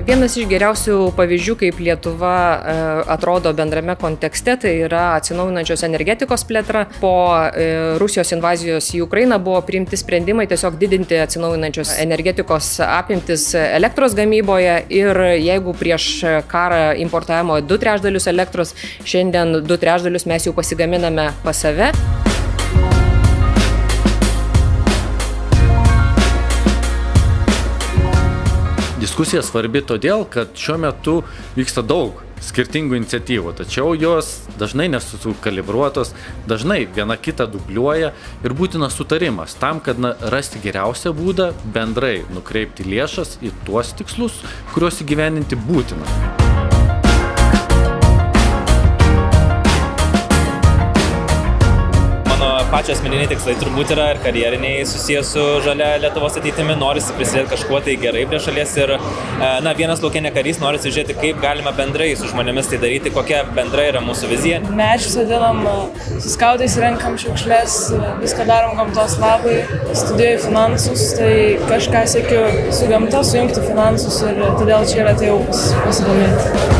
Vienas iš geriausių pavyzdžių, kaip Lietuva atrodo bendrame kontekste, tai yra atsinaujinančios energetikos plėtra. Po Rusijos invazijos į Ukrainą buvo priimti sprendimai tiesiog didinti atsinaujinančios energetikos apimtis elektros gamyboje ir jeigu prieš karą importavimo 2/3 elektros, šiandien 2/3 mes jau pasigaminame pas save. Diskusija svarbi todėl, kad šiuo metu vyksta daug skirtingų iniciatyvų, tačiau jos dažnai nesukalibruotos, dažnai viena kitą dubliuoja ir būtinas sutarimas tam, kad rasti geriausią būdą bendrai nukreipti lėšas į tuos tikslus, kuriuos įgyvendinti būtina. Pačio asmeniniai tikslai turbūt yra ir karjeriniai susijęs su žalia Lietuvos ateitimi, norisi prisidėti kažkuo tai gerai prie šalies ir vienas lauke ne karys, norisi žiūrėti, kaip galima bendrai su žmonėmis tai daryti, kokia bendra yra mūsų vizija. Medžius sodinam, su skautais renkam šiukšles, viską darom gamtos labai, studijuoju finansus, tai kažką siekiu su gamta sujungti finansus ir todėl čia yra atėjau pasidomėti.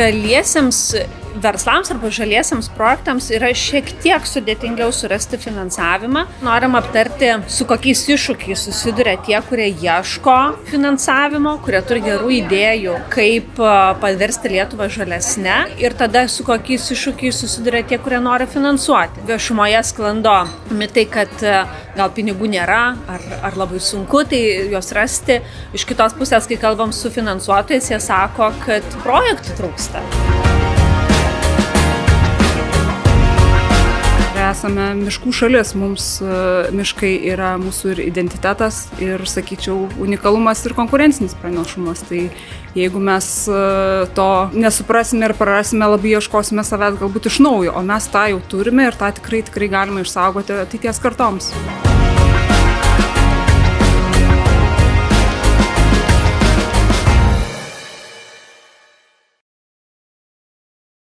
Žaliesiems verslams arba žaliesiems projektams yra šiek tiek sudėtingiau surasti finansavimą. Norim aptarti, su kokiais iššūkiais susiduria tie, kurie ieško finansavimo, kurie turi gerų idėjų, kaip paversti Lietuvą žalesnę ir tada su kokiais iššūkiais susiduria tie, kurie nori finansuoti. Viešumoje sklando mitai, kad gal pinigų nėra ar labai sunku tai juos rasti. Iš kitos pusės, kai kalbam su finansuotojais, jie sako, kad projektų trūksta. Esame miškų šalis, mums miškai yra mūsų ir identitetas ir, sakyčiau, unikalumas ir konkurencinis pranašumas. Tai jeigu mes to nesuprasime ir prarasime, labai ieškosime savęs galbūt iš naujo, o mes tą jau turime ir tą tikrai galime išsaugoti ateities kartoms.